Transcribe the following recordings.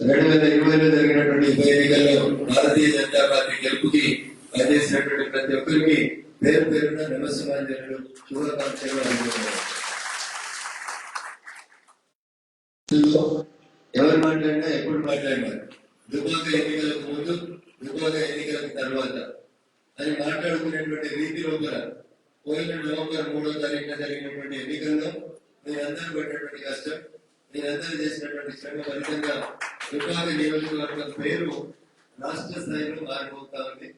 2020లో జరిగినటువంటి ఉప ఎన్నికల్లో భారతీయ జనతా పార్టీ గెలుపుకి పనిచేసినటువంటి ప్రతి ఒక్కరికి పేరు పేరున నమస్కారాలు, శుభాకాంక్షలు అందుతున్నాను. ఎవరు మాట్లాడినా ఎప్పుడు మాట్లాడినారు, దుబ్బాక ఎన్నికలకు ముందు, దుబ్బాక ఎన్నికలకు తర్వాత అని మాట్లాడుకునేటువంటి రీతి లోపల పోయిన నవంబర్ 3వ తారీఖున జరిగినటువంటి ఎన్నికల్లో మీరందరూ పడినటువంటి కష్టం, మీరందరూ చేసినటువంటి శ్రమ ఫలితంగా దుబ్బాక నియోజకవర్గం పేరు రాష్ట్ర స్థాయిలో మారిపోతా ఉంది.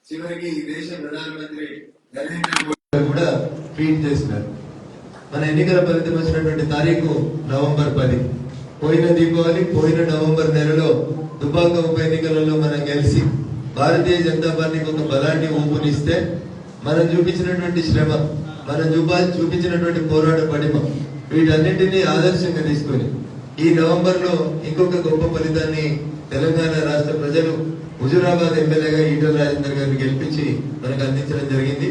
చివరికి ఈ దేశ ప్రధానమంత్రి నరేంద్ర మోడీ కూడా ట్వీట్ చేసినారు. మన ఎన్నికల ఫలితం వచ్చినటువంటి తారీఖు నవంబర్ 10. పోయిన దీపావళి, పోయిన నవంబర్ నెలలో దుబ్బాక ఉప ఎన్నికలలో మనం గెలిచి భారతీయ జనతా పార్టీకి ఒక బలాన్ని ఊపునిస్తే మనం చూపించినటువంటి శ్రమ, మనం చూపించినటువంటి పోరాట పడిమ, వీటన్నింటినీ ఆదర్శంగా తీసుకొని ఈ నవంబర్ లో ఇంకొక గొప్ప ఫలితాన్ని తెలంగాణ రాష్ట్ర ప్రజలు హుజూరాబాద్ ఎమ్మెల్యేగా ఈటల రాజేందర్ గారిని గెలిపించి మనకు అందించడం జరిగింది.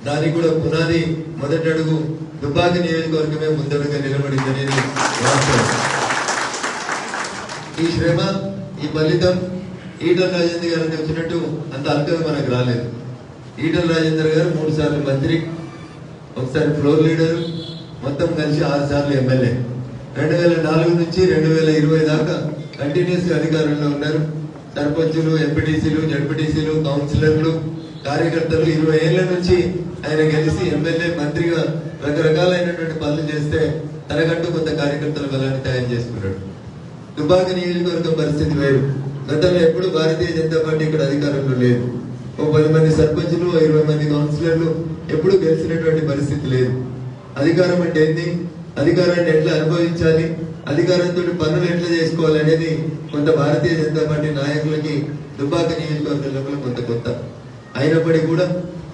దానికి కూడా పునాది, మొదటి అడుగు దుబ్బాక నియోజకవర్గమే ముందడుగా నిలబడింది అనేది వాస్తవం. ఈ శ్రమ, ఈ ఫలితం ఈటల రాజేందర్ గారికి వచ్చినట్టు అంత అల్కగా మనకు రాలేదు. ఈటల రాజేందర్ గారు 3 సార్లు మంత్రి, ఒకసారి ఫ్లోర్ లీడరు, మొత్తం కలిసి 6 సార్లు ఎమ్మెల్యే. 2004 నుంచి 2020 దాకా కంటిన్యూస్ గా అధికారంలో ఉన్నారు. సర్పంచులు, ఎంపీటీసీలు, జడ్పీటీసీలు, కౌన్సిలర్లు, కార్యకర్తలు 20 ఏళ్ల నుంచి ఆయన గెలిచి ఎమ్మెల్యే, మంత్రిగా రకరకాలైనటువంటి పనులు చేస్తే తనకంటూ కొంత కార్యకర్తల బలాన్ని తయారు చేసుకున్నాడు. దుబ్బాక నియోజకవర్గం పరిస్థితి వేరు. గతంలో ఎప్పుడు భారతీయ జనతా పార్టీ ఇక్కడ అధికారంలో లేదు. ఓ 10 మంది సర్పంచులు, 20 మంది కౌన్సిలర్లు ఎప్పుడు గెలిచినటువంటి పరిస్థితి లేదు. అధికారం అంటే ఏంది, అధికారాన్ని ఎట్లా అనుభవించాలి, అధికారంతో పనులు ఎట్లా చేసుకోవాలి అనేది కొంత భారతీయ జనతా పార్టీ నాయకులకి దుబ్బాక నియోజకవర్గంలో కొంత కొత్త. అయినప్పటికీ కూడా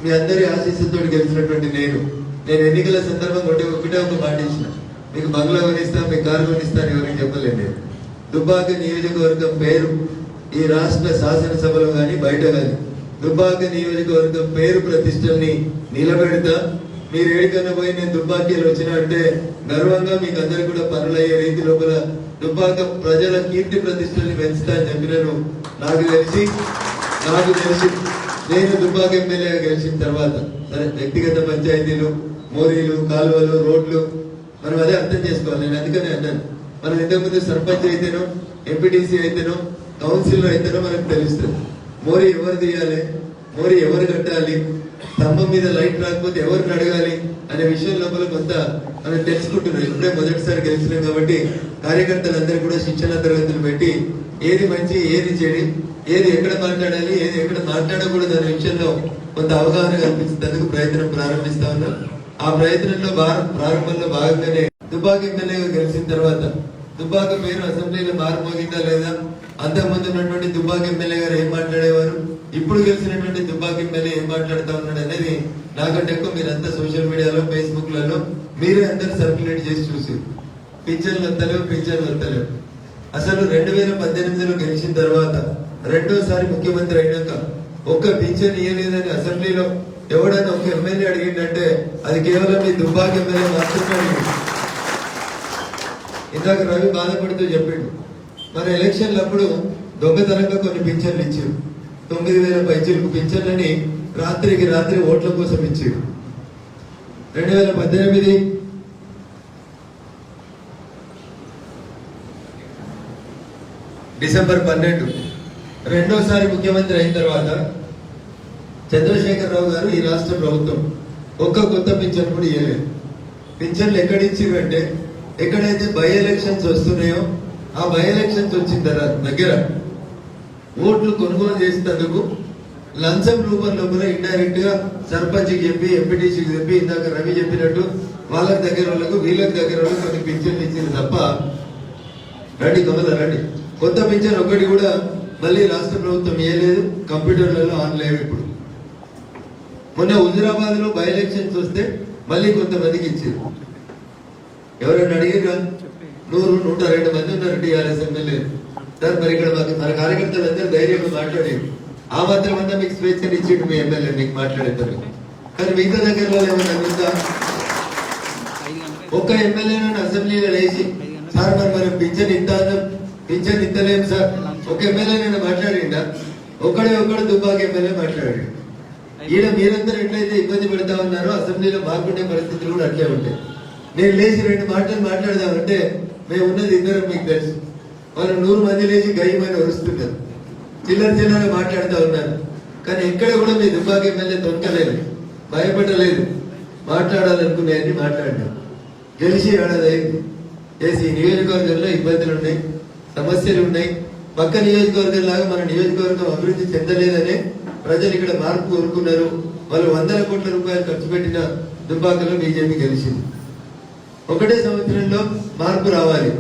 మీ అందరి ఆశీస్సుతో గెలిచినటువంటి నేను ఎన్నికల సందర్భంగా ఒకటే ఒక మాట ఇచ్చిన, మీకు బంగ్లా కొనిస్తా, మీకు కారు కొనిస్తా అని ఎవరికి చెప్పలేదు. దుబ్బాక నియోజకవర్గం పేరు ఈ రాష్ట్ర శాసనసభలో కానీ బయట కానీ దుబ్బాక నియోజకవర్గం పేరు ప్రతిష్టల్ని నిలబెడతా. మీరు ఏడికన్నా పోయి నేను దుబ్బాకీలు వచ్చినా అంటే గర్వంగా మీకు అందరు కూడా పనులయ్యే రీతి లోపల దుబ్బాక ప్రజల కీర్తి ప్రతిష్టల్ని పెంచుతా అని చెప్పినాను. నాకు తెలిసి నేను దుబ్బాక ఎమ్మెల్యేగా గెలిచిన తర్వాత సరే వ్యక్తిగత పంచాయతీలు, మోరీలు, కాలువలు, రోడ్లు మనం అదే అర్థం చేసుకోవాలి. నేను అందుకనే అన్నాను, మనం ఇంతకుముందు సర్పంచ్ అయితేనో, ఎంపీటీసీ అయితేనో, కౌన్సిలర్ అయితేనో మనకు తెలుస్తుంది. మోరీ ఎవరు తీయాలి, మోరీ ఎవరు కట్టాలి, స్తంభం మీద లైట్ రాకపోతే ఎవరిని అడగాలి అనే విషయం లోపల కొంత మనం తెలుసుకుంటున్నాం. ఇప్పుడే మొదటిసారి గెలిచినాం కాబట్టి కార్యకర్తలందరూ కూడా శిక్షణ తరగతులు పెట్టి ఏది మంచి, ఏది చెడు, ఏది ఎక్కడ మాట్లాడాలి, ఏది ఎక్కడ మాట్లాడకూడదు అనే విషయంలో కొంత అవగాహన కల్పించేందుకు ప్రయత్నం ప్రారంభిస్తా ఉన్నాం. ఆ ప్రయత్నంలో ప్రారంభంలో భాగంగానే దుబ్బాక ఎమ్మెల్యేగా గెలిచిన తర్వాత దుబ్బాక పేరు అసెంబ్లీలో మారుమోగిందా లేదా, అంతకుముందు ఉన్నటువంటి దుబ్బాక ఎమ్మెల్యే గారు ఏం మాట్లాడేవారు, ఇప్పుడు గెలిచినటువంటి దుబ్బాక ఎమ్మెల్యే ఏం మాట్లాడుతూ ఉన్నాడు అనేది నాకంటే ఎక్కువ మీరంతా సోషల్ మీడియాలో, ఫేస్బుక్ లలో మీరే అందరు సర్క్యులేట్ చేసి చూసి పింఛన్లు వస్తలేవు. అసలు 2018లో గెలిచిన తర్వాత రెండోసారి ముఖ్యమంత్రి అయినాక ఒక్క పింఛన్ ఇయ్యలేదని అసెంబ్లీలో ఎవడైనా ఒక ఎమ్మెల్యే అడిగిందంటే అది కేవలం ఈ దుబ్బాక ఎమ్మెల్యే మాత్రమే. ఇందాక రవి బాధపడుతూ చెప్పిండు, మన ఎలక్షన్లప్పుడు దొంగతనంగా కొన్ని పింఛన్లు ఇచ్చారు. 9,000 పైచీలకు పింఛన్లని రాత్రికి రాత్రి ఓట్ల కోసం ఇచ్చారు. 2018 డిసెంబర్ 12 రెండోసారి ముఖ్యమంత్రి అయిన తర్వాత చంద్రశేఖరరావు గారు ఈ రాష్ట్ర ప్రభుత్వం ఒక్క కొత్త పింఛన్ కూడా ఇవ్వలేదు. పింఛన్లు ఎక్కడ ఇచ్చిరంటే ఎక్కడైతే బై ఎలక్షన్స్ వస్తున్నాయో ఆ బై ఎలక్షన్స్ వచ్చిన తర్వాత దగ్గర ఓట్లు కొనుగోలు చేసేందుకు లంచం రూపంలో కూడా ఇండైరెక్ట్ గా సర్పంచ్కి చెప్పి, ఎంపీటీసీకి చెప్పి, ఇందాక రవి చెప్పినట్టు వాళ్ళకి దగ్గర వాళ్ళకు, వీళ్ళకి దగ్గర వాళ్ళకు కొన్ని పింఛన్లు ఇచ్చింది తప్ప రండి కొత్త పింఛన్ ఒకటి కూడా మళ్ళీ రాష్ట్ర ప్రభుత్వం ఇవ్వలేదు. కంప్యూటర్లలో ఆన్ లేవు. ఇప్పుడు మొన్న హుజూరాబాద్ లో బై ఎలక్షన్స్ వస్తే మళ్ళీ కొంతమందికి ఇచ్చారు. ఎవరైనా అడిగిరా, 100-102 మంది ఉన్నారు టీఆర్ఎస్ ఎమ్మెల్యే సార్. మరి ఇక్కడ మన కార్యకర్తలు అందరూ ధైర్యంగా మాట్లాడేది, ఆ మాత్రం అంతా మీకు స్వేచ్ఛను ఇచ్చిండు మీ ఎమ్మెల్యే మీకు మాట్లాడేస్తారు. కానీ మిగతా దగ్గరలో ఏమన్నా ఉందా? ఒక్క ఎమ్మెల్యే అసెంబ్లీలో లేచి సార్ మరి పింఛన్ ఇస్తాను పింఛన్ ఇస్తలేం సార్. ఒక ఎమ్మెల్యే నేను మాట్లాడిండా, ఒక్కడు దుబ్బాక ఎమ్మెల్యే మాట్లాడాడు. ఈయన మీరందరూ ఎట్లయితే ఇబ్బంది పెడతా ఉన్నారో అసెంబ్లీలో మాకుండే పరిస్థితులు కూడా అట్లే ఉంటాయి. నేను లేచి 2 మాటలు మాట్లాడదామంటే మేము ఉన్నది ఇద్దరం, మీకు తెలుసు. వాళ్ళు 100 మంది లేచి గయ్యమని వరుస్తున్నారు, చిల్లర మాట్లాడుతూ ఉన్నారు. కానీ ఎక్కడ కూడా మీ దుబ్బాక ఎమ్మెల్యే తొనకలేదు, భయపడలేదు, మాట్లాడాలనుకునేవన్నీ మాట్లాడినాం. గెలిచి ఏడాది అయింది. చేసి ఈ నియోజకవర్గంలో ఇబ్బందులు ఉన్నాయి, సమస్యలు ఉన్నాయి. పక్క నియోజకవర్గం లాగా మన నియోజకవర్గం అభివృద్ధి చెందలేదనే ప్రజలు ఇక్కడ మార్పు కోరుకున్నారు. వాళ్ళు 100 కోట్ల రూపాయలు ఖర్చు పెట్టిన దుబ్బాకలో బీజేపీ గెలిచింది. ఒకటే సంవత్సరంలో మార్పు రావాలి,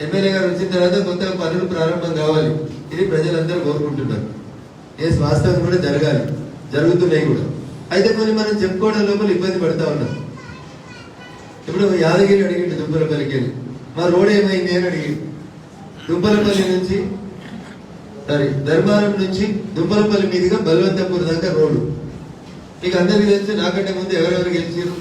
ఎమ్మెల్యే గారు వచ్చిన తర్వాత కొత్తగా పనులు ప్రారంభం కావాలి. ఇది ప్రజలందరూ కోరుకుంటున్నారు. వాస్తవం కూడా జరగాలి, జరుగుతున్నాయి కూడా. అయితే కొన్ని మనం చెప్పుకోవడం లోపల ఇబ్బంది పడతా ఉన్నాం. ఇప్పుడు యాదగిరి అడిగిండు దుబ్బలపల్లికి వెళ్ళి, మా రోడ్ ఏమైంది అని అడిగిండు. దుబ్బలపల్లి నుంచి ధర్మారం నుంచి దుబ్బలపల్లి మీదుగా బల్వంతపూర్ దాకా రోడ్డు. మీకు అందరికీ తెలుసు, నాకంటే ముందు ఎవరెవరు గెలిచారు,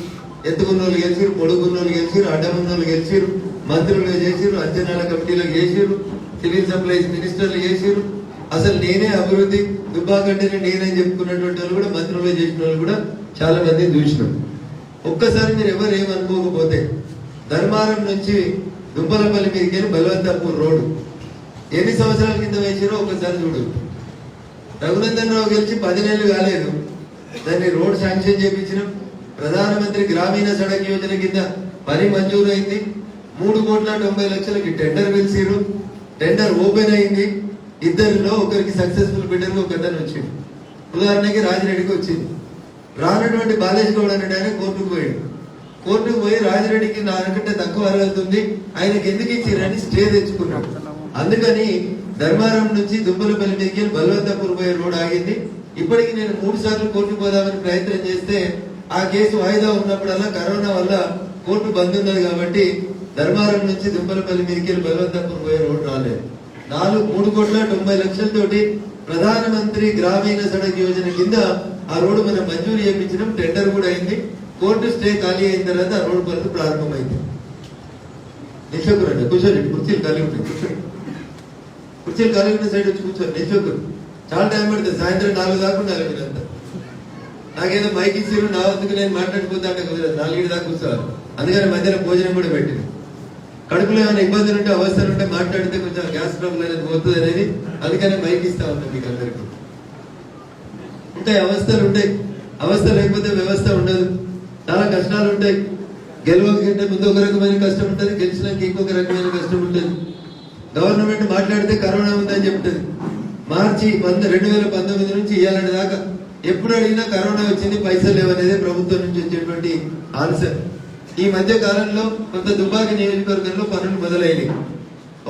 ఎత్తుకున్నోళ్ళు గెలిచారు, పొడుగున్నోళ్ళు గెలిచారు, అడ్డమున్నోళ్ళు గెలిచారు, మంత్రులుగా చేసారు, అంచనాల కమిటీలకు చేసారు, సివిల్ సప్లైస్ మినిస్టర్లు చేసారు. అసలు నేనే అభివృద్ధి దుబ్బాకంటేనే నేనే చెప్పుకున్నటువంటి వాళ్ళు కూడా, మంత్రులుగా చేసిన వాళ్ళు కూడా చాలా మంది చూసినాం. ఒక్కసారి మీరు ఎవరు ఏమనుకోకపోతే ధర్మారం నుంచి దుబ్బలపల్లి మీదకి వెళ్ళి బల్వంతపూర్ రోడ్డు ఎన్ని సంవత్సరాల కింద వేసారో ఒకసారి చూడు. రఘునందన్ రావు గెలిచి 10 నెలలు కాలేదు, దాన్ని రోడ్ శాంక్షన్ చేయించినాం. ప్రధానమంత్రి గ్రామీణ సడక్ యోజన కింద పని మంజూరు అయింది. 3,90,00,000కి టెండర్ పిలిచిరు, టెండర్ ఓపెన్ అయింది. ఇద్దరిలో ఒకరికి సక్సెస్ఫుల్ బిడ్డర్ ఒకతను వచ్చింది. ఉదాహరణకి రాజిరెడ్డికి వచ్చింది. రానటువంటి బాలేష్ గౌడ్ అనే ఆయన కోర్టుకు పోయి రాజిరెడ్డికి నాకంటే తక్కువ అర్హతుంది, ఆయనకి ఎందుకు ఇచ్చిరని స్టే తెచ్చుకున్నాడు. అందుకని ధర్మారం నుంచి దుబ్బలపల్లి మీదకి బల్వంతపూర్ పోయే రోడ్ ఆగింది. ఇప్పటికి నేను 3 సార్లు కోర్టుకు పోదామని ప్రయత్నం చేస్తే ఆ కేసు వాయిదా ఉన్నప్పుడల్లా కరోనా వల్ల కోర్టు బంద్ ఉన్నది కాబట్టి ధర్మారం నుంచి దుబ్బలపల్లి మీదకి బల్వంతపూర్ పోయే రోడ్ రాలేదు. 3,90,00,000తోటి ప్రధానమంత్రి గ్రామీణ సడక్ యోజన కింద ఆ రోడ్డు మనం మంజూరు చేయించడం, టెండర్ కూడా అయింది. కోర్టు స్టే ఖాళీ అయిన తర్వాత ఆ రోడ్డు పనులు ప్రారంభమైంది. నిల్చోకురండి, కూర్చోండి, కుర్చీలు ఖాళీ ఉంటాయి, కూర్చోండి. కుర్చీలు ఖాళీ ఉన్న సైడ్ వచ్చి కూర్చోండి, నిల్చోకురు. చాలా టైం పడుతుంది, సాయంత్రం 4 దాకా ఉండాలి మీరంతా. నాకేదో మైక్ ఇచ్చిరు, నా వద్దకు నేను మాట్లాడిపోతా అంటే కుదరదు, 4 దాకా కూర్చోవాలి. అందుకని మధ్యలో భోజనం కూడా పెట్టింది. కడుపులో ఏమైనా ఇబ్బందులు ఉంటే, అవస్థలు ఉంటే మాట్లాడితే కొంచెం గ్యాస్ ట్రబుల్ అనేది పోతుంది అనేది, అందుకనే మైక్ ఇస్తా ఉంటాం మీకు అందరికీ. ఉంటాయి అవస్థలు ఉంటాయి, అవస్థ లేకపోతే వ్యవస్థ ఉండదు. చాలా కష్టాలు ఉంటాయి. గెలవకంటే ముందు ఒక రకమైన కష్టం ఉంటుంది, గెలిచినాక ఇంకొక రకమైన కష్టం ఉంటుంది. గవర్నమెంట్ మాట్లాడితే కరోనా ఉందని చెప్తుంది. మార్చి 2019 నుంచి ఇవాళ దాకా ఎప్పుడు అడిగినా కరోనా వచ్చింది, పైసలు లేవనేది ప్రభుత్వం నుంచి వచ్చేటువంటి ఆన్సర్. ఈ మధ్య కాలంలో కొంత దుబ్బాక నియోజకవర్గంలో పనులు మొదలైనవి,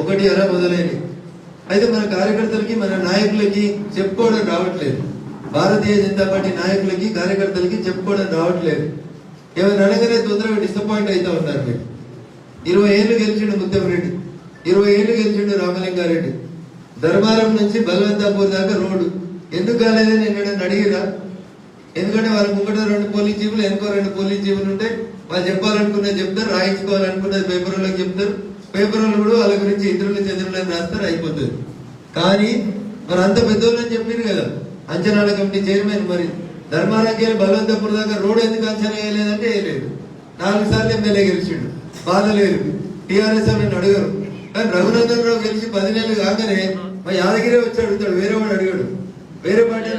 1 మొదలైనవి. అయితే మన కార్యకర్తలకి, మన నాయకులకి చెప్పుకోవడం రావట్లేదు. భారతీయ జనతా పార్టీ నాయకులకి, కార్యకర్తలకి చెప్పుకోవడం రావట్లేదు. ఏమైనా అనగానే తొందరగా డిసప్పాయింట్ అవుతా ఉన్నారు. మీరు 20 ఏళ్ళు గెలిచిండు ముత్తంరెడ్డి, 20 ఏళ్ళు గెలిచిండు రామలింగారెడ్డి. ధర్మారం నుంచి బల్వంతాపూర్ దాకా రోడ్డు ఎందుకు కాలేదని ఎన్నడని అడిగిరా? ఎందుకంటే వాళ్ళ ముంగట 2 పోలీస్ జీవులు, వెనుకో 2 పోలీస్ జీవులు ఉంటాయి. వాళ్ళు చెప్పాలనుకున్నది చెప్తారు, రాయించుకోవాలనుకున్నది పేపర్ వాళ్ళకి చెప్తారు. పేపర్ వాళ్ళు కూడా వాళ్ళ గురించి ఇతరులు చంద్రులని రాస్తారు, అయిపోతుంది. కానీ మరి అంత పెద్దోళ్ళని చెప్పారు కదా అంచనాల కమిటీ చైర్మన్. మరి ధర్మారాకి బల్వంతపూర్ దాకా రోడ్ ఎందుకు అంచనా వేయలేదంటే వేయలేదు. 4 సార్లు ఎమ్మెల్యే గెలిచిండు, బాధ లేదు. టీఆర్ఎస్ అని అడగరు. కానీ రఘునందన్ రావు గెలిచి 10 నెలలు కాగానే మా యాదగిరి వచ్చి అడుగుతాడు, వేరే వాడు అడిగాడు. వేరే పార్టీ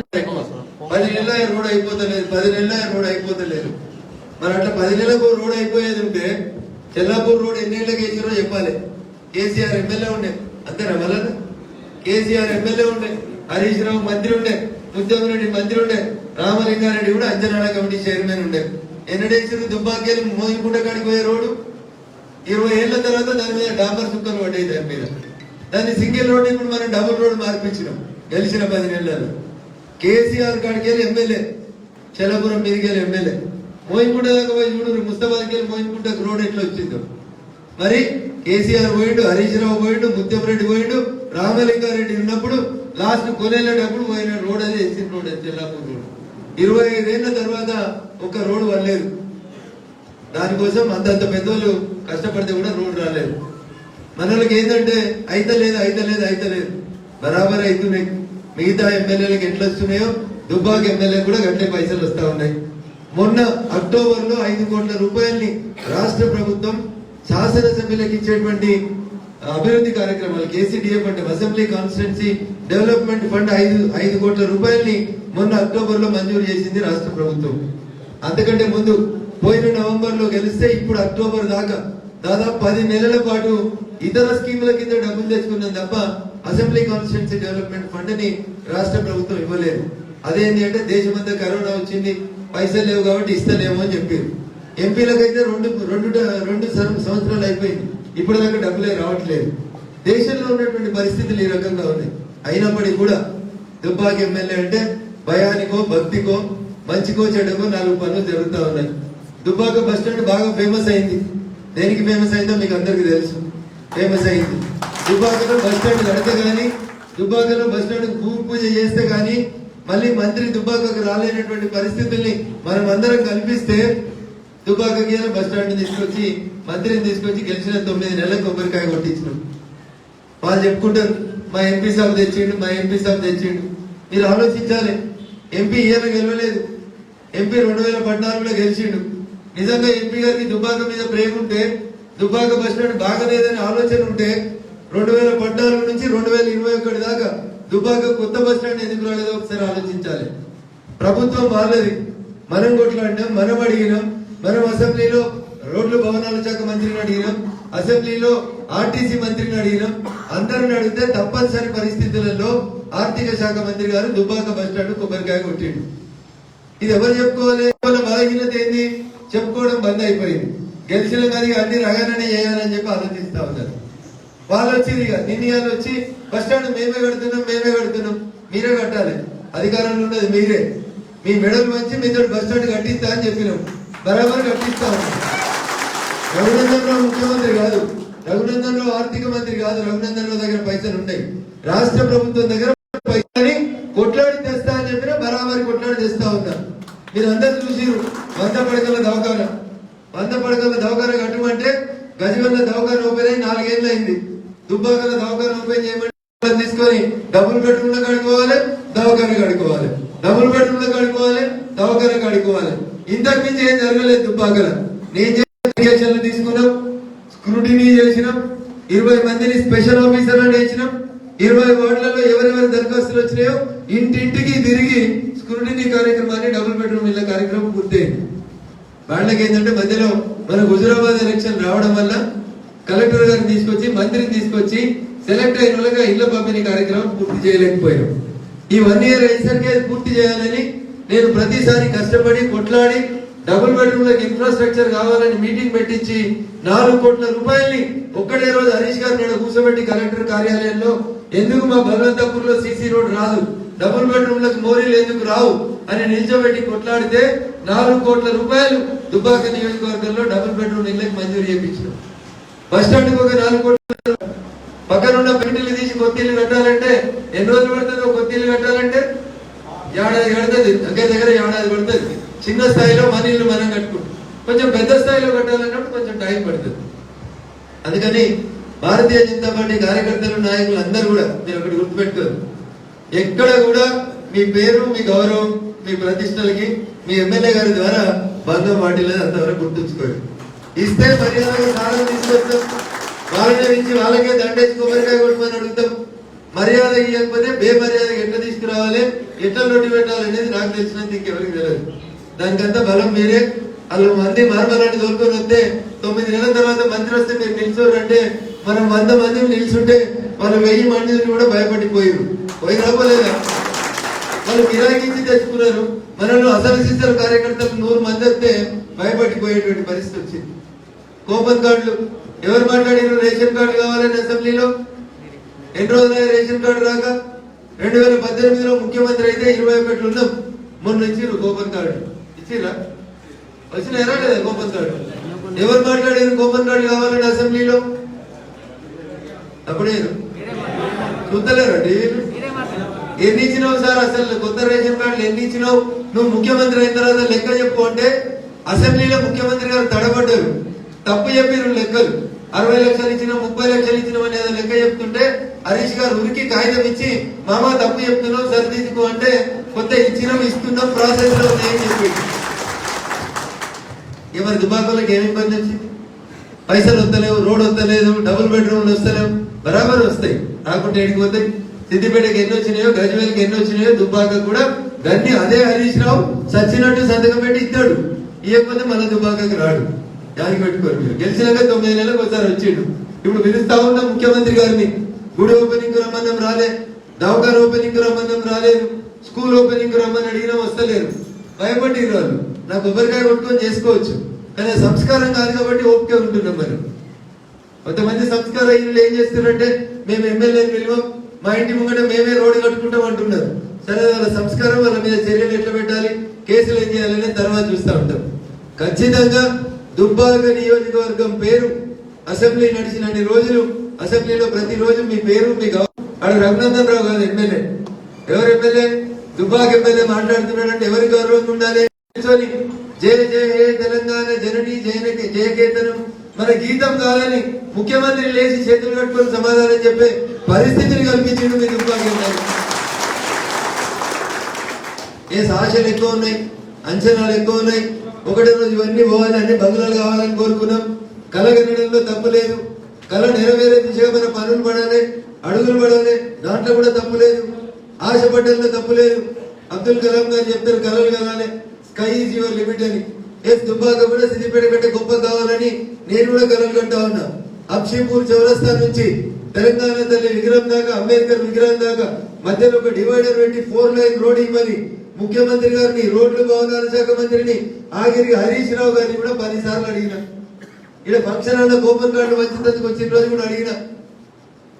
10 నెలల రోడ్ అయిపోతలేదు, 10 నెలల రోడ్ అయిపోతలేదు. మరి అట్లా 10 నెలలకు రోడ్ అయిపోయేది ఉంటే చెల్లాపూర్ రోడ్ ఎన్నేళ్ళకి వేసిరో చెప్పాలి. కేసీఆర్ ఎమ్మెల్యే ఉండే, అంతేనా? మళ్ళా కేసీఆర్ ఎమ్మెల్యే ఉండే, హరీష్ రావు మంత్రి ఉండే, ముత్తంరెడ్డి మంత్రి ఉండే, రామలింగారెడ్డి కూడా అంచనాల కమిటీ చైర్మన్ ఉండే. ఎన్నడేసారు దుబ్బాకేలు మోయినకుంట కాడికి పోయే రోడ్డు 20 ఏళ్ల తర్వాత దాని మీద డాంబర్ సుక్కలు పడ్డాయి. దాని మీద దాన్ని సింగిల్ రోడ్ ఇప్పుడు మనం డబుల్ రోడ్ మార్పించినాం గెలిచిన 10 నెలల్లో. కేసీఆర్ కాడికి వెళ్ళి ఎమ్మెల్యే, చెల్లపురం మీదకి వెళ్ళి ఎమ్మెల్యే, మోయినకుంట దాకా పోయి చూడు ముస్తాబాద్కి వెళ్ళి మోయినకుంటకు రోడ్ ఎట్లా వచ్చిందో. మరి కేసీఆర్ పోయిండు, హరీష్ రావు పోయిండు, ముత్తంరెడ్డి పోయిండు, రామలింగారెడ్డి ఉన్నప్పుడు లాస్ట్ కొనేళ్ళేటప్పుడు పోయిన రోడ్ అది ఎస్సీ రోడ్, చెల్లాపూర్ రోడ్. 25 ఏళ్ల తర్వాత ఒక రోడ్డు వల్లేదు. దానికోసం అంతంత పెద్దోళ్ళు కష్టపడితే కూడా రోడ్డు రాలేదు. మనోళ్ళకి ఏంటంటే అయితలేదు బరాబర్ అవుతున్నాయి. మిగతా ఎమ్మెల్యేలకు ఎట్లా వస్తున్నాయో దుబ్బాక ఎమ్మెల్యే కూడా గట్లే పైసలు వస్తా ఉన్నాయి. మొన్న అక్టోబర్లో 5 కోట్ల రూపాయల్ని రాష్ట్ర ప్రభుత్వం శాసనసభ్యులకు ఇచ్చేటువంటి అభివృద్ధి కార్యక్రమాలు KCDF అంటే అసెంబ్లీ కాన్స్టిట్యున్సీ డెవలప్మెంట్ ఫండ్ 5 కోట్ల రూపాయల్ని మొన్న అక్టోబర్లో మంజూరు చేసింది రాష్ట్ర ప్రభుత్వం. అంతకంటే ముందు పోయిన నవంబర్లో గెలిస్తే ఇప్పుడు అక్టోబర్ దాకా దాదాపు 10 నెలల పాటు ఇతర స్కీముల కింద డబ్బులు తెచ్చుకున్నాం తప్ప అసెంబ్లీ కాన్స్టిట్యున్సీ డెవలప్మెంట్ ఫండ్ ని రాష్ట్ర ప్రభుత్వం ఇవ్వలేదు. అదేంటి అంటే దేశమంతా కరోనా వచ్చింది, పైసలు లేవు కాబట్టి ఇస్తలేమో అని చెప్పారు. ఎంపీలకైతే రెండు సంవత్సరాలు అయిపోయింది, ఇప్పుడు దాకా డబ్బులే రావట్లేదు. దేశంలో ఉన్నటువంటి పరిస్థితులు ఈ రకంగా ఉన్నాయి. అయినప్పటికీ కూడా దుబ్బాక ఎమ్మెల్యే అంటే భయానికో భక్తికో మంచికో చెడుకో 4 పనులు జరుగుతూ ఉన్నాయి. దుబ్బాక బస్ స్టాండ్ బాగా ఫేమస్ అయింది. దేనికి ఫేమస్ అయిందో మీకు అందరికి తెలుసు. ఫేమస్ అయింది దుబ్బాకలో బస్ స్టాండ్ కడితే గానీ, దుబ్బాకలో బస్ స్టాండ్ భూమి పూజ చేస్తే గానీ మళ్ళీ మంత్రి దుబ్బాకకు రాలేనటువంటి పరిస్థితుల్ని మనం అందరం కల్పిస్తే దుబ్బాకకి బస్ స్టాండ్ తీసుకొచ్చి మంత్రిని తీసుకొచ్చి గెలిచిన 9 నెలలకు కొబ్బరికాయ కొట్టించినాం. వాళ్ళు చెప్పుకుంటారు మా ఎంపీ సాబ్ తెచ్చిండు. మీరు ఆలోచించాలి, ఎంపీ ఇయర్ గెలవలేదు, ఎంపీ 2014లో గెలిచిండు. నిజంగా ఎంపీ గారికి దుబ్బాక మీద ప్రేమ ఉంటే, దుబ్బాక బస్ స్టాండ్ బాగలేదని ఆలోచన ఉంటే 2014 నుంచి 2021 దాకా దుబ్బాక కొత్త బస్ స్టాండ్ ఎందుకు రాలేదో ఒకసారి ఆలోచించాలి. ప్రభుత్వం వాళ్ళది, మనం కొట్లాడినాం, మనం అడిగినాం. మనం అసెంబ్లీలో రోడ్లు భవనాల శాఖ మంత్రిని అడిగినాం, అసెంబ్లీలో ఆర్టీసీ మంత్రిని అడిగినాం. అందరిని అడిగితే తప్పనిసరి పరిస్థితులలో ఆర్థిక శాఖ మంత్రి గారు దుబ్బాక బస్ స్టాండ్ కొబ్బరికాయ కొట్టిండు. ఇది ఎవరు చెప్పుకోవాలి? వాళ్ళ బలహీనత ఏంది? చెప్పుకోవడం బంద్ అయిపోయింది. గెలిచిన కానీ అన్ని రగానే చేయాలని చెప్పి ఆలోచిస్తా ఉన్నారు. వాళ్ళు వచ్చి నిర్ణయాలు వచ్చి బస్ స్టాండ్ మేమే కడుతున్నాం, మీరే కట్టాలి. అధికారంలో ఉన్నది మీరే. మీ మెడల్ మంచి మీతో బస్ స్టాండ్ కట్టిస్తా అని చెప్పినాం, బరాబర్ కట్టిస్తా ఉన్నాం. రఘునందన్ రావు ముఖ్యమంత్రి కాదు, రఘునందన్ రావు ఆర్థిక మంత్రి కాదు. రఘునందన్ రావు దగ్గర పైసలు ఉన్నాయి, రాష్ట్ర ప్రభుత్వం దగ్గర పైసలు కొట్లాడి తెస్తా అని చెప్పినా బరాబరి కొట్లాడి తెస్తా ఉన్నారు. మీరు అందరు చూసిరు 100 పడకల దవాఖాన కట్టమంటే గజవల్ల దవాఖాన ఓపెన్ అయి 4 ఏళ్ళు అయింది. దుబ్బాకల దవాఖాన ఓపెన్ చేయమంటే తీసుకొని డబుల్ బెడ్రూమ్ లో కడుకోవాలి, దవాఖాన కడుకోవాలి, డబుల్ బెడ్రూమ్ లో కడుకోవాలి, దవాఖాన కడుకోవాలి. ఇంతకు మించి ఏం జరగలేదు దుబ్బాకల. నేను తీసుకున్నాం, స్క్రూటినీ చేసినాం, 20 మందిని స్పెషల్ ఆఫీసర్లను వేసినాం. 20 వార్డులలో ఎవరెవరి దరఖాస్తులు వచ్చినాయో ఇంటింటికి తిరిగి స్క్రూటినీ కార్యక్రమాన్ని డబుల్ బెడ్రూమ్ ఇళ్ల కార్యక్రమం పూర్తయింది. వాళ్ళకి ఏంటంటే మధ్యలో మన హుజురాబాద్ ఎలక్షన్ రావడం వల్ల కలెక్టర్ గారిని తీసుకొచ్చి మంత్రిని తీసుకొచ్చి సెలెక్ట్ అయిన వాళ్ళగా ఇళ్ల పంపిణీ కార్యక్రమం పూర్తి చేయలేకపోయాం. ఈ 1 ఇయర్ అయ్యేసరికి పూర్తి చేయాలని నేను ప్రతిసారి కష్టపడి కొట్లాడి డబుల్ బెడ్రూమ్ లకు ఇన్ఫ్రాస్ట్రక్చర్ కావాలని మీటింగ్ పెట్టించి 4 కోట్ల రూపాయల్ని ఒక్కడే రోజు హరీష్ గారు నేను కూర్చోబెట్టి కలెక్టర్ కార్యాలయంలో ఎందుకు మా బలవంతపూర్ లో సీసీ రోడ్ రాదు, డబుల్ బెడ్రూమ్ లకు మోరీలు ఎందుకు రావు అని నిల్చోబెట్టి కొట్లాడితే 4 కోట్ల రూపాయలు దుబ్బాక నియోజకవర్గంలో డబుల్ బెడ్రూమ్ ఇళ్లకు మంజూరు చేయించాం. బస్ స్టాండ్ కు ఒక 4 కోట్ల, పక్కనున్న పెయింటిల్ని తీసి కొత్తిల్లు కట్టాలంటే ఎన్ని రోజులు పడుతుందో, కొత్తిల్లు కట్టాలంటే ఏడాది కడుతుంది, దగ్గర ఏడాది పడుతుంది. చిన్న స్థాయిలో మన ఇల్లు మనం కట్టుకుంటాం, కొంచెం పెద్ద స్థాయిలో కట్టాలన్నప్పుడు కొంచెం టైం పడుతుంది. అందుకని భారతీయ జనతా పార్టీ కార్యకర్తలు, నాయకులు అందరూ కూడా మీరు ఒకటి గుర్తుపెట్టుకోరు, ఎక్కడ కూడా మీ పేరు, మీ గౌరవం, మీ ప్రతిష్టలకి మీ ఎమ్మెల్యే గారి ద్వారా భంగం వాటిలేదు. అంతవరకు గుర్తుంచుకోండి. ఇస్తే మర్యాదగా సాధన తీసుకొస్తాం, వాళ్ళని నుంచి వాళ్ళకే దండేసి కొబ్బరికాయ కొట్టమని అడుగుతాం. మర్యాద ఇవ్వకపోతే బేమర్యాదగా ఎట్లా తీసుకురావాలి, ఎట్లా నోటి పెట్టాలి అనేది నాకు తెలిసినంత ఇంకెవరికి తెలియదు. దానికంతా బలం మీరే. వాళ్ళు మంది మార్మలాంటి తోలుకొని వస్తే 9 నెలల తర్వాత మంత్రి వస్తే మీరు నిల్చోరు అంటే మనం 100 మంది నిల్చుంటే వాళ్ళు 1000 మంది కూడా భయపడిపోయారు. పోయి రాబోలేదా? వాళ్ళు గిరాకించి తెచ్చుకున్నారు. మనలో అసలు సిస్టర్ కార్యకర్తలు 100 మంది వస్తే భయపడిపోయేటువంటి పరిస్థితి వచ్చింది. కూపన్ కార్డులు ఎవరు మాట్లాడినారు? రేషన్ కార్డు కావాలని అసెంబ్లీలో ఎన్ని రోజులు రేషన్ కార్డు రాక 2018లో ముఖ్యమంత్రి అయితే 21 ఉన్నాం. మొన్న ఇచ్చిరు కూపన్ కార్డు, ఇచ్చిరా? వచ్చినారా లేదా కూపన్ కార్డు? ఎవరు మాట్లాడారు కూపన్ కార్డు కావాలని అసెంబ్లీలో? అప్పుడే చూస్తలేరా టీవీలు? ఎన్ని ఇచ్చినావు సార్? అసలు కొత్త రేషన్ కార్డులు ఎన్ని ఇచ్చినావు? నువ్వు ముఖ్యమంత్రి అయిన తర్వాత లెక్క చెప్పు అంటే అసెంబ్లీలో ముఖ్యమంత్రి గారు తడబడ్డారు, తప్పు చెప్పారు లెక్కలు. 60 లక్షలు ఇచ్చినా 30 లక్షలు ఇచ్చినా అనేది లెక్క చెప్తుంటే హరీష్ గారు ఉరికి కాగితం ఇచ్చి మామ తప్పు చెప్తున్నావు సరిదిద్దుకో అంటే కొత్త ఇచ్చినాం ఇస్తున్నాం ప్రాసెస్ లో ఉన్నాయని చెప్పి మరి దుబాకలోకి ఏమి ఇబ్బంది వచ్చింది? పైసలు వస్తలేవు, రోడ్ వస్తలేదు, డబుల్ బెడ్రూమ్లు వస్తలేవు, బరాబర్ వస్తాయి. రాకుంటే ఎడికి పోతాయి? సిద్దిపేటకి ఎన్ని వచ్చినాయో, గజ్వేల్కి ఎన్ని వచ్చినాయో, దుబ్బాక కూడా గన్ని అదే హరీష్ రావు సచ్చినట్టు సంతకం పెట్టి ఇస్తాడు. ఇవ్వకపోతే మళ్ళీ దుబ్బాకకి రాడు. దానికి పెట్టుకోరు. మీరు గెలిచినాక 9 నెలలకు ఒకసారి వచ్చిండు. ఇప్పుడు పిలుస్తా ఉన్నాం ముఖ్యమంత్రి గారిని. గుడి ఓపెనింగ్ రమ్మన్నం రాలే, దవాఖాన ఓపెనింగ్ రమ్మన్నం రాలేదు, స్కూల్ ఓపెనింగ్ రమ్మని అడిగినా వస్తలేరు. భయపడి వాళ్ళు నాకు కొబ్బరికాయ కొట్టుకొని చేసుకోవచ్చు, కానీ సంస్కారం కాదు కాబట్టి ఓపిక ఉంటున్నాం. మరి కొంతమంది సంస్కార ఇల్లు ఏం చేస్తున్నారంటే మేము ఎమ్మెల్యేని పిలువం, మా ఇంటి ముంగట మేమే రోడ్డు కట్టుకుంటాం అంటున్నారు. సరే, వాళ్ళ సంస్కారం, వాళ్ళ మీద చర్యలు ఎట్లా పెట్టాలి, కేసులు ఏం చేయాలని తర్వాత చూస్తూ ఉంటాం. ఖచ్చితంగా దుబ్బాక నియోజకవర్గం పేరు అసెంబ్లీ నడిచినన్ని రోజులు అసెంబ్లీలో ప్రతిరోజు మీ పేరు మీ అక్కడ రఘునందన్ రావు గారు ఎమ్మెల్యే. ఎవరు ఎమ్మెల్యే? దుబ్బాక ఎమ్మెల్యే మాట్లాడుతున్నాడంటే ఎవరి గౌరవంగా ఉండాలి? జయ జయ హే తెలంగాణ జనని జయకేతనం మన గీతం కాదని ముఖ్యమంత్రి లేచి చేతులు కట్టుకొని సమాధానం చెప్పే పరిస్థితిని కల్పించింది మీ దుబ్బాక ఎమ్మెల్యే. ఆశలు ఎక్కువ ఉన్నాయి, అంచనాలు ఎక్కువ ఉన్నాయి. ఒకటే రోజు ఇవన్నీ పోవాలి, అన్ని బంగ్లాలు కావాలని కోరుకున్నాం. కళ కనడంలో తప్పు లేదు. కళ నెరవేరే దిశగా మన పనులు పడాలి, అడుగులు పడాలి, దాంట్లో కూడా తప్పు లేదు. ఆశపడ్డంలో తప్పు లేదు. అబ్దుల్ కలాం గారు చెప్తారు కళలు కలాలి, స్కై ఈజ్ యువర్ లిమిట్ అని. దుబ్బాక కూడా సిద్దిపేట కంటే గొప్ప కావాలని నేను కూడా కళలు కంటా ఉన్నా. అక్షీపూర్ చౌరస్తా నుంచి తెలంగాణ తల్లి విగ్రహం దాకా, అంబేద్కర్ విగ్రహం దాకా మధ్యలో ఒక డివైడర్ పెట్టి 4 లైన్ రోడ్ ఇవ్వాలి. ముఖ్యమంత్రి గారిని, రోడ్లు భవనాల శాఖ మంత్రిని, ఆఖరికి హరీష్ రావు గారిని కూడా 10 సార్లు అడిగిన. ఇక్కడ ఫంక్షన్ హాల్లో కూపన్ కార్డు వచ్చినందుకు వచ్చిన రోజు కూడా అడిగిన.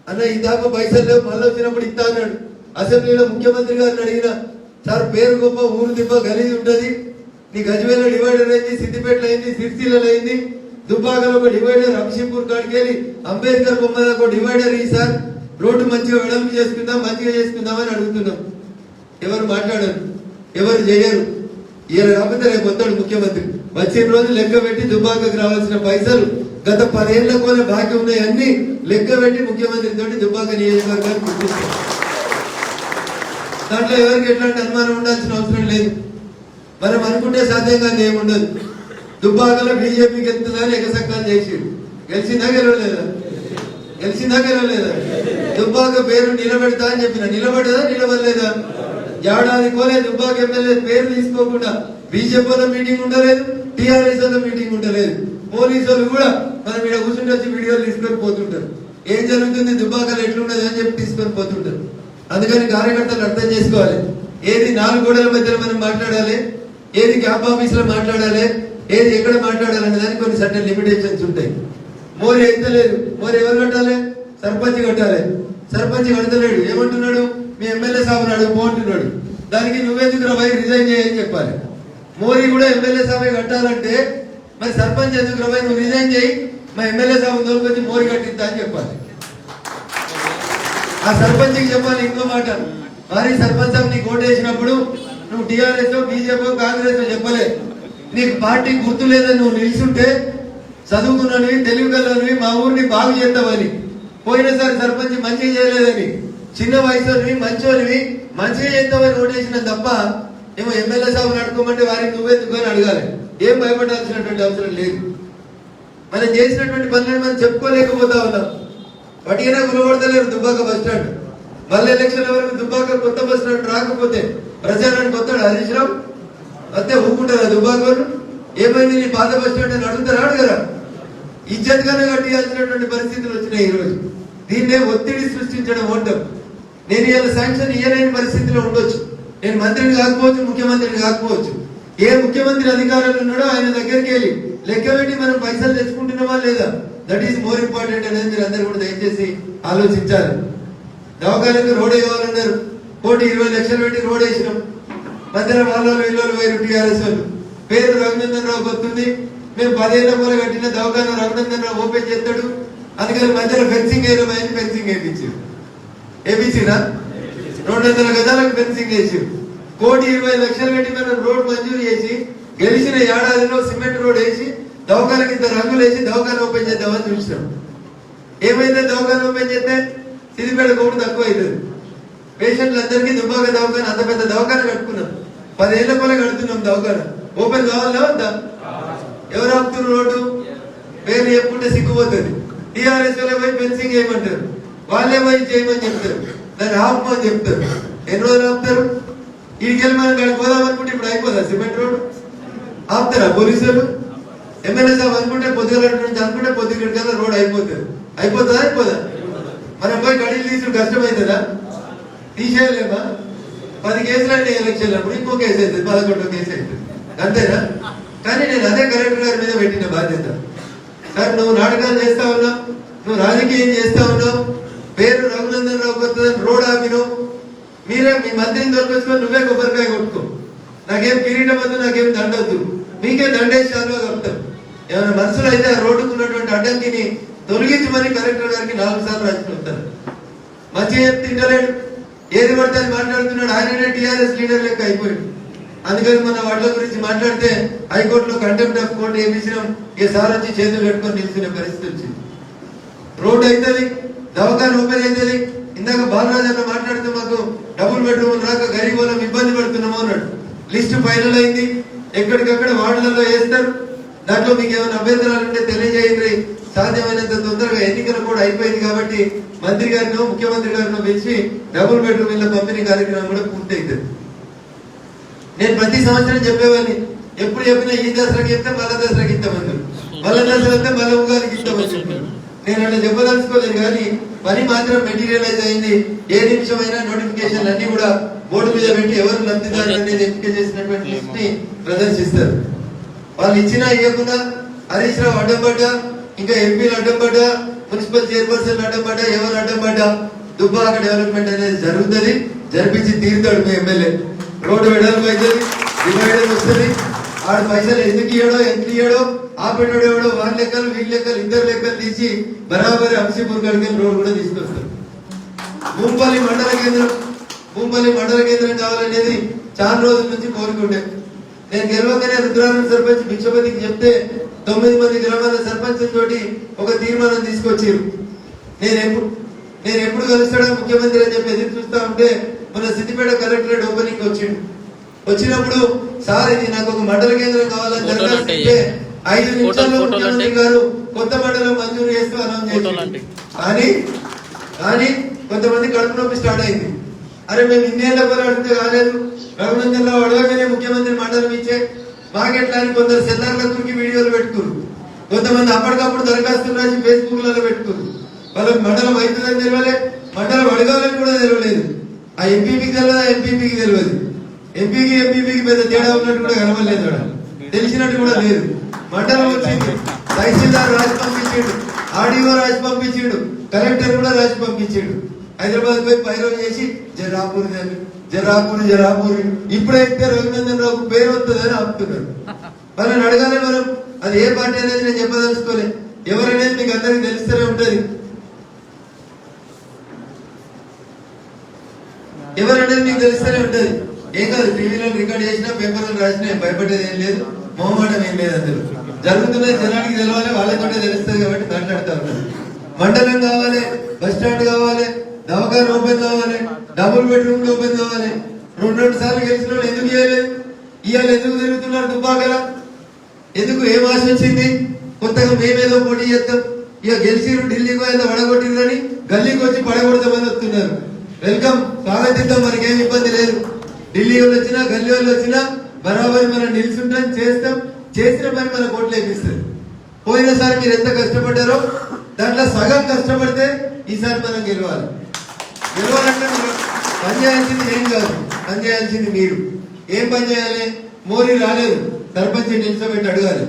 అన్న ఇందాక పైసలు లేవు, మళ్ళీ వచ్చినప్పుడు ఇస్తా అన్నాడు. అసెంబ్లీలో ముఖ్యమంత్రి గారిని అడిగిన, సార్ పేరు గొప్ప, ఊరు దిబ్బ గలీజ్ ఉంటది, నీ గజ్వేల్లో డివైడర్ అయింది, సిద్దిపేటలో అయింది, సిరిసిల్లలో అయింది, దుబ్బాకలో ఒక డివైడర్, అంశీపూర్ కాడికి వెళ్ళి అంబేద్కర్ బొమ్మ ఒక డివైడర్ ఈ సార్ రోడ్డు మంచిగా వెడల్పు చేసుకుందాం, మంచిగా చేసుకుందామని అడుగుతున్నాం. ఎవరు మాట్లాడారు? ఎవరు చేయరు. ఈయన కాకపోతే రేపు వస్తాడు ముఖ్యమంత్రి. వచ్చిన రోజు లెక్క పెట్టి దుబ్బాకకు రావాల్సిన పైసలు గత 10 ఏళ్ల కూడా బాకీ ఉన్నాయి, అన్ని లెక్క పెట్టి ముఖ్యమంత్రి తోటి దుబ్బాక నియోజకవర్గాన్ని గుర్తిస్తారు. దాంట్లో ఎవరికి ఎట్లాంటి అనుమానం ఉండాల్సిన అవసరం లేదు. మనం అనుకుంటే సాధ్యం కాదు, ఏముండదు. దుబ్బాకలో బీజేపీకి ఎత్తుందని ఎగసక్కాలు చేసిరు. గెలిచిందా గెలవలేదా? గెలిచిందా గెలవలేదా? దుబ్బాక పేరు నిలబెడతా అని చెప్పిన, నిలబడదా నిలబడలేదా? ఏడాది కోలే దుబ్బాక ఎమ్మెల్యే పేరు తీసుకోకుండా బీజేపీలో మీటింగ్ ఉండలేదు, టీఆర్ఎస్ లో మీటింగ్ ఉండలేదు. పోలీసు వాళ్ళు కూడా మనం ఇక్కడ కూర్చుంటే వచ్చి వీడియోలు తీసుకొని పోతుంటారు. ఏం జరుగుతుంది దుబ్బాకలో ఎట్లున్నది అని చెప్పి తీసుకొని పోతుంటారు. అందుకని కార్యకర్తలు అర్థం చేసుకోవాలి. ఏది 4 గోడల మధ్యలో మనం మాట్లాడాలి, ఏది క్యాంప్ ఆఫీస్ లో మాట్లాడాలి, ఏది ఎక్కడ మాట్లాడాలి అనే దానికి కొన్ని సర్టన్ లిమిటేషన్స్ ఉంటాయి. మోరి అయితే లేదు. మోరి ఎవరు కట్టాలి? సర్పంచ్ కట్టాలి. సర్పంచ్ కడతలేడు. ఏమంటున్నాడు? మీ ఎమ్మెల్యే సాబుని అడుగు అంటున్నాడు. దానికి నువ్వెందుకు రవై రిజైన్ చేయని చెప్పాలి. మోరీ కూడా ఎమ్మెల్యే సాబే కట్టాలంటే మరి సర్పంచ్ ఎందుకు రవై నువ్వు రిజైన్ చేయి, మా ఎమ్మెల్యే సాబుని తోలుకొచ్చి మోరీ కట్టిద్దా అని చెప్పాలి. ఆ సర్పంచ్కి చెప్పాలి ఇంకో మాట, మరి సర్పంచ్ సాబ్ నీకు ఓటు వేసినప్పుడు నువ్వు టీఆర్ఎస్ బీజేపీ కాంగ్రెస్ చెప్పలే, నీకు పార్టీ గుర్తు లేదని నువ్వు నిలిచుంటే చదువుకున్నవి తెలివిగలవి మా ఊరిని బాగు చేద్దామని. పోయినసారి సర్పంచ్ మంచిగా చేయలేదని, చిన్న వయసులోని మంచోనివి మంచిగా చేద్దామని ఓటేసిన తప్ప ఏమో ఎమ్మెల్యే సాబుని అడుకోమంటే వారిని నువ్వెందుకు అని అడగాలి. ఏం భయపడాల్సినటువంటి అవసరం లేదు. మనం చేసినటువంటి పనులను మనం చెప్పుకోలేకపోతా ఉన్నాం. పట్టినా గురవడతలేరు దుబ్బాక బస్ స్టాండ్. మళ్ళీ ఎలక్షన్ వరకు దుబ్బాక కొత్త బస్ స్టాండ్ రాకపోతే ప్రచారానికి వస్తాడు హరీష్ రావు. వస్తే ఊపుకుంటారా దుబ్బాక? ఏమైంది నీ పాత బస్ స్టాండ్ అని అడుగుతారా? అడగరా? ఇజ్జత్గానే కట్టియాల్సినటువంటి పరిస్థితులు వచ్చినాయి ఈ రోజు. దీన్నే ఒత్తిడి సృష్టించడం ఓటం. నేను ఇలా శాంక్షన్ ఇయ్యలేని పరిస్థితిలో ఉండొచ్చు. నేను మంత్రిని కాకపోవచ్చు, ముఖ్యమంత్రిని కాకపోవచ్చు. ఏ ముఖ్యమంత్రి అధికారులు ఉన్నాడో ఆయన దగ్గరికి వెళ్ళి లెక్క పెట్టి మనం పైసలు తెచ్చుకుంటున్నామా లేదా, దట్ ఈస్ మోర్ ఇంపార్టెంట్ అనేది మీరు అందరూ కూడా దయచేసి ఆలోచించాలి. దవాఖానకు రోడ్ వేయాలన్నారు, 120 లక్షలు పెట్టి రోడ్ వేసినాం. మధ్యలో వాళ్ళు వేరు టీఆర్ఎస్ వాళ్ళు. పేరు రఘునందన్ రావు వస్తుంది. మేము 10 ఏళ్ల పూల కట్టిన దవాఖాన రఘునందన్ రావు ఓపెన్ చేస్తాడు. అందుకని మధ్యలో ఫెన్సింగ్ వేయడం ఫెన్సింగ్ వేయించారు. వేయించిరా 200 గజాలకు ఫెన్సింగ్ వేసారు. 120 లక్షలు పెట్టి మనం రోడ్ మంజూరు చేసి గెలిచిన ఏడాదిలో సిమెంట్ రోడ్ వేసి దవాఖానకి ఇంత రంగులు వేసి దవాఖాన ఓపెన్ చేద్దామని చూసినాం. ఏమైంది? దవాఖాన ఓపెన్ చేస్తే సిద్దిపేట కోవిడ్ తక్కువ అవుతుంది. పేషెంట్లు అందరికీ దుబ్బాక దవాఖాన, అంత పెద్ద దవాఖాన కట్టుకున్నాం. 10 ఏళ్ల పోలే కడుతున్నాం దవాఖాన. ఓపెన్ కావాలా వద్దా? ఎవరు ఆపుతున్నారు? రోడ్డు పేరు చెప్పుకుంటే సిగ్గుపోతుంది. టీఆర్ఎస్ వాళ్ళే పోయి ఫెన్సింగ్ చేయమంటారు, వాళ్ళే పోయి చేయమని చెప్తారు, దాన్ని ఆపమని చెప్తారు. ఎన్ని రోజులు ఆపుతారు? ఇడికెళ్ళి మనం ఇక్కడ పోదామనుకుంటే ఇప్పుడు అయిపోదా సిమెంట్ రోడ్? ఆపుతారా పోలీసులు? ఎమ్మెల్యే సాబ్ అనుకుంటే పొద్దుగల నుంచి అనుకుంటే పొద్దుగల రోడ్ అయిపోతుంది. అయిపోతుందా? అయిపోదా? మనం పోయి గడిలు తీసుడు కష్టమవుతుందా? తీసేయలేమా? 10 కేసులు అయినా ఎలక్షన్ అప్పుడు ఇంకో కేసు అవుతుంది, 11వ కేసు అవుతుంది. అంతేనా? కానీ నేను అదే కలెక్టర్ గారి మీద పెట్టిన బాధ్యత. సార్, నువ్వు నాటకాలు చేస్తా ఉన్నావు, నువ్వు రాజకీయం చేస్తా ఉన్నావు, పేరు రఘునందన్ రావు కొత్తదని రోడ్ ఆపినావు. మీరే మీ మంత్రిని దొరకొచ్చుకో, నువ్వే కొబ్బరికాయ కొట్టుకో. నాకేం కిరీటం వద్దు, నాకేం దండొద్దు, మీకే దండేసి చాలుగా కలుపుతాం. ఏమైనా మనసులో అయితే ఆ రోడ్డుకున్నటువంటి అడ్డంకిని తొలగించమని కలెక్టర్ గారికి 4 సార్లు రాసి చెప్తాను. మంచిగా చెప్తే తింటలేడు, ఏది పడితే అది మాట్లాడుతున్నాడు. ఆయననే టీఆర్ఎస్ లీడర్ లెక్క అయిపోయాడు. అందుకని మన వాటిల గురించి మాట్లాడితే హైకోర్టులో కంటెంప్ట్ ఆఫ్ కోర్టు వేయించినాం. ఇక సార్ వచ్చి చేతులు పెట్టుకొని నిలిచిన పరిస్థితి వచ్చింది. రోడ్ అవుతుంది, దవాఖాన ఓపెన్ అవుతుంది. ఇందాక బాలరాజు అన్న మాట్లాడితే మాకు డబుల్ బెడ్రూమ్ రాక గరీబ్ వాళ్ళం ఇబ్బంది పడుతున్నాము అన్నాడు. లిస్టు ఫైనల్ అయింది, ఎక్కడికక్కడ వార్డులలో వేస్తారు. దాంట్లో మీకు ఏమైనా అభ్యంతరాలు ఉంటే తెలియజేయండి. సాధ్యమైనంత తొందరగా ఎన్నికలు కూడా అయిపోయింది కాబట్టి మంత్రి గారినో ముఖ్యమంత్రి గారినో పిలిచి డబుల్ బెడ్రూమ్ ఇళ్ళ పంపిణీ కార్యక్రమం కూడా పూర్తి అవుతుంది. నేను ప్రతి సంవత్సరం చెప్పేవాడిని, ఎప్పుడు చెప్పినా ఈ దసరాకి ఇస్తే మళ్ళా దసరాకి ఇస్తామన్నారు, మళ్ళా దసరా అయితే మళ్ళీ ఉగాదికి ఇస్తామని. నేను అట్లా చెప్పదలుచుకోలేదు, కానీ పని మాత్రం మెటీరియలైజ్ అయింది. ఏ నిమిషమైనా నోటిఫికేషన్ అన్ని కూడా బోర్డు మీద పెట్టి ఎవరు లబ్ధిదారులు అనేది ఎంపిక చేసినటువంటి లిస్ట్ ని ప్రదర్శిస్తారు. వాళ్ళు ఇచ్చినా ఇవ్వకుండా హరీష్ రావు అడ్డం పడ్డా, ఇంకా ఎంపీలు అడ్డం పడ్డా, మున్సిపల్ చైర్పర్సన్ అడ్డం పడ్డా, ఎవరు అడ్డం పడ్డా దుబ్బాక డెవలప్మెంట్ అనేది జరుగుతుంది, జరిపించి తీరుతాడు మీ ఎమ్మెల్యే. రోడ్డు వెడల్పు అవుతుంది, డివైడర్ వస్తుంది. ఆడు పైసలు ఎందుకు ఇయ్యడో ఎంత ఇయ్యడో ఆపేటోడు ఎవడో వాళ్ళ లెక్కలు వీళ్ళ లెక్కలు ఇద్దరు లెక్కలు తీసి బరాబరి అంశీపూర్ కడికి రోడ్ కూడా తీసుకొస్తారు. భూంపల్లి మండల కేంద్రం కావాలనేది చాలా రోజుల నుంచి కోరుకుంటే, నేను గెలవగానే రుద్రారం సర్పంచ్ భిక్షపతికి చెప్తే 9 మంది గ్రామాల సర్పంచ్ తోటి ఒక తీర్మానం తీసుకొచ్చారు. నేను ఎప్పుడు కలుస్తాడా ముఖ్యమంత్రి అని చెప్పి ఎదురు చూస్తా ఉంటే మన సిద్దిపేట కలెక్టరేట్ ఓపెనింగ్ వచ్చినప్పుడు సార్ ఇది నాకు ఒక మండల కేంద్రం కావాలని దరఖాస్తు ఇస్తే 5 నిమిషాల్లో ముఖ్యమంత్రి గారు కొత్త మండలం మంజూరు చేస్తూ అనౌన్స్ చేశారు. కానీ కొంతమంది కడుపు నొప్పి స్టార్ట్ అయింది. అరే మేము ఇన్నేళ్ల కూడా అడిగితే కాలేదు, రఘునందన్ రావు అడగగానే ముఖ్యమంత్రి మండలం ఇచ్చే మాకెట్లా అని కొందరు సెల్లార్లకి వీడియోలు పెట్టుకున్నారు. కొంతమంది అప్పటికప్పుడు దరఖాస్తులు రాసి ఫేస్బుక్ లలో పెట్టుకున్నారు. వాళ్ళకి మండలం అవుతుందని తెలియలే, మండలం అడగాలని కూడా తెలియలేదు. ఆ ఎంపీపీకి తెలియదు, ఆ ఎంపీపీకి తెలియదు. ఎంపీపీకి పెద్ద తేడా ఉన్నట్టు కూడా కనవలేదు, తెలిసినట్టు కూడా లేదు. మండలం వచ్చింది, తహసీల్దార్ రాసి పంపించాడు, ఆర్డీఓ రాసి పంపించాడు, కలెక్టర్ కూడా రాసి పంపించాడు. హైదరాబాద్ పోయి పైరవ్ చేసి జరాపూర్ ఇప్పుడైతే రఘునందన్ రావు పేరు వస్తుందని ఆపుతున్నారు. వాళ్ళని అడగాలి మనం, అది ఏ పార్టీ అనేది నేను చెప్పదలుచుకోలే. ఎవరనేది మీకు అందరికి తెలుస్తూనే ఉంటది. ఎవరనేది మీకు తెలుస్తూనే ఉంటది. ఏం కాదు, టీవీలో రికార్డ్ చేసినా పేపర్లు రాసినా భయపడేది ఏం లేదు, మొహమాటం ఏం లేదు. అందరూ జరుగుతున్నది జనానికి తెలవాలి, వాళ్ళతోటే తెలుస్తుంది కాబట్టి మాట్లాడుతూ ఉంటారు. మండలం కావాలి, బస్ స్టాండ్ కావాలి, దవాఖాన ఓపెన్ కావాలి, డబుల్ బెడ్రూమ్ ఓపెన్ కావాలి. 2 సార్లు గెలిచిన వాళ్ళు ఎందుకు చేయలేదు? ఇవాళ ఎందుకు తిరుగుతున్నారు దుబ్బాకల? ఎందుకు? ఏం ఆశ వచ్చింది? కొత్తగా మేమేదో పోటీ చేస్తాం, ఇక గెలిచిరు ఢిల్లీకి ఏదో వడగొట్టిరని గల్లీకి వచ్చి పడగొడతామని వస్తున్నారు. వెల్కమ్, స్వాగతిద్దాం, మనకేం ఇబ్బంది లేదు. ఢిల్లీ వాళ్ళు వచ్చినా గల్లీ వాళ్ళు వచ్చినా బరాబరి మనం నిలుచుంటాం, చేస్తాం. చేసిన పని మన కోట్లు వేపిస్తారు. పోయినసారి మీరు ఎంత కష్టపడ్డారో దాంట్లో సగం కష్టపడితే ఈసారి మనం గెలవాలి. గెలవాలంటే పని చేయాల్సింది ఏం కాదు, పని చేయాల్సింది మీరు. ఏం పని చేయాలి? మోరీ రాలేదు, సర్పంచ్ నిలిచోబెట్టి అడగాలి.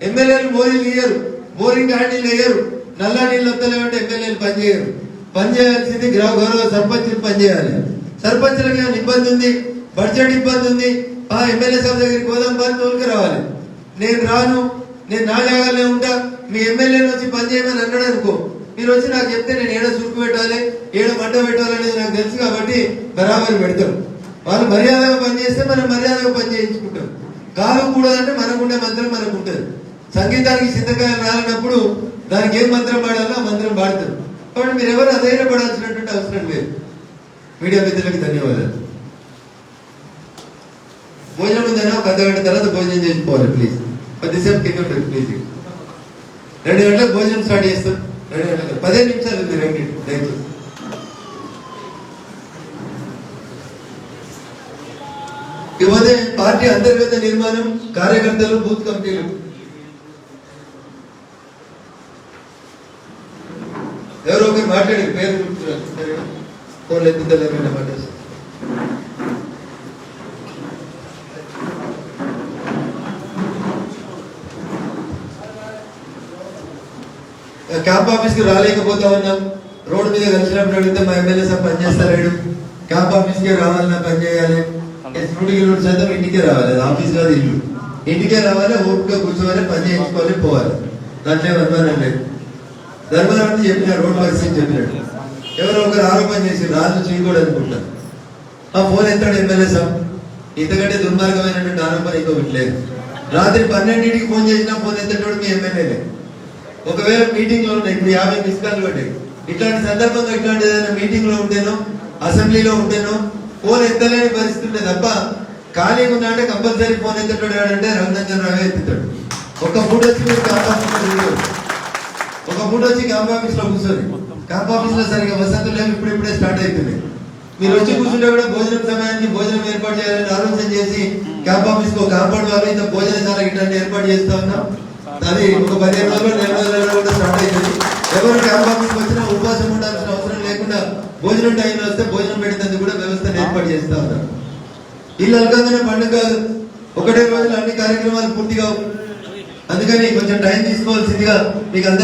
ఎమ్మెల్యేలు మోరీలు ఇయ్యరు, బోరింగ్ హ్యాండిల్ వేయరు, నల్ల నీళ్ళు వస్తలేమంటే ఎమ్మెల్యేలు పని చేయరు. పని చేయాల్సింది గౌరవ సర్పంచులు పని చేయాలి. సర్పంచులకు ఏమైనా ఇబ్బంది ఉంది, బడ్జెట్ ఇబ్బంది ఉంది, ఆ ఎమ్మెల్యే సభ దగ్గరికి పోదాం పని తోలుకు రావాలి. నేను రాను, నేను నా జాగాలో ఉంటా, మీ ఎమ్మెల్యేని వచ్చి పని చేయమని అన్నాడు అనుకో, మీరు వచ్చి నాకు చెప్తే నేను ఏడ సురుకు పెట్టాలి, ఏడ మంట పెట్టాలి అనేది నాకు తెలుసు కాబట్టి బరాబరి పెడతాం. వాళ్ళు మర్యాదగా పని చేస్తే మనం మర్యాదగా పని చేయించుకుంటాం. కాదు కూడదంటే మనకుండే మంత్రం మనకు ఉంటుంది. సంగీతానికి చింతకాయలు రాలినప్పుడు దానికి ఏం మంత్రం పాడాలో ఆ మంత్రం పాడతారు. కాబట్టి మీరు ఎవరు అధైర్యపడాల్సినటువంటి అవసరం లేదు. మీడియా మిత్రులకి ధన్యవాదాలు. భోజనం ఉందన్నా ఒక అర్ధగంట తర్వాత భోజనం చేసుకోవాలి ప్లీజ్. 10 నిమిషాలు కింద ఉంటుంది ప్లీజ్. 2 గంటలకు భోజనం స్టార్ట్ చేస్తాం. 2 గంటలకు 15 నిమిషాలు ఉంది రెండింటి దయచేసి. ఇకపోతే పార్టీ అంతర్గత నిర్మాణం, కార్యకర్తలు, బూత్ కమిటీలు. ఎవరో ఒకరు మాట్లాడి పేరు ఫోన్లు ఎత్తుతలేరు మాట్లాడు. క్యాంప్ ఆఫీస్ కి రాలేకపోతా ఉన్నాం. రోడ్డు మీద కలిసినప్పుడు అడిగితే మా ఎమ్మెల్యే సార్ పనిచేస్తాడు. క్యాంప్ ఆఫీస్ కి రావాలన్నా పని చేయాలి. నూటికి శాతం ఇంటికే రావాలి. అది ఆఫీస్ కాదు, ఇల్లు. ఇంటికే రావాలి, ఓపిక కూర్చోవాలి, పని చేయించుకోవాలి, పోవాలి. దాంట్లో ధర్మానం లేదు. ధర్మానం అంటే చెప్పినాడు, రోడ్డు పరిస్థితి చెప్పినాడు. ఎవరో ఒకరు ఆరోపణ చేసి రాజు చేయకూడదు అనుకుంటారు. ఆ ఫోన్ ఎత్తాడు ఎమ్మెల్యే సార్. ఇంతకంటే దుర్మార్గమైనటువంటి ఆరోపణ ఇంకొకటి లేదు. రాత్రి 12ంటికి ఫోన్ చేసినా ఫోన్ ఎత్తేటోడు మీ ఎమ్మెల్యేలే. ఒకవేళ మీటింగ్ లో ఉన్నాయి, ఇప్పుడు 50 మిస్ కాల్ పడ్డాయి. ఇట్లాంటి సందర్భంగా ఇట్లాంటి ఏదైనా మీటింగ్ లో ఉంటేనో, అసెంబ్లీలో ఉంటేనో ఫోన్ ఎత్తలేని పరిస్థితి ఉంటే తప్ప ఖాళీగా ఉన్నా అంటే కంపల్సరీ ఫోన్ ఎత్తేటోడు అంటే రఘునందన్ రావే ఎత్తుతాడు. ఒక ఫోటో వచ్చి మీరు క్యాంప్ ఆఫీస్ లో ఒక ఫోటో వచ్చి క్యాంప్ ఆఫీస్ లో కూర్చొని, క్యాంప్ ఆఫీస్ లో సరిగా వసతులు లేవు, ఇప్పుడే స్టార్ట్ అవుతుంది. మీరు వచ్చి కూర్చుంటే కూడా భోజనం సమయానికి భోజనం ఏర్పాటు చేయాలని ఆలోచన చేసి క్యాంప్ ఆఫీస్ కు కాంపౌండ్ వాళ్ళు ఇంత భోజనశాల ఇట్లాంటి ఏర్పాటు చేస్తా ఉన్నాం. అది ఒక 15 రోజులు 20 రోజుల్లో కూడా స్టార్ట్ అవుతుంది. ఎవరు క్యాంప్ ఆఫీస్కి వచ్చినా ఉపవాసం ఉండాల్సిన అవసరం లేకుండా భోజనం టైంలో వస్తే భోజనం పెట్టేందుకు కూడా వ్యవస్థను ఏర్పాటు చేస్తా ఉన్నారు. ఇల్లు అలకంగానే పండుగ ఒకటే రోజులు అన్ని కార్యక్రమాలు పూర్తిగా. అందుకని కొంచెం టైం తీసుకోవాల్సిందిగా మీకు అందరూ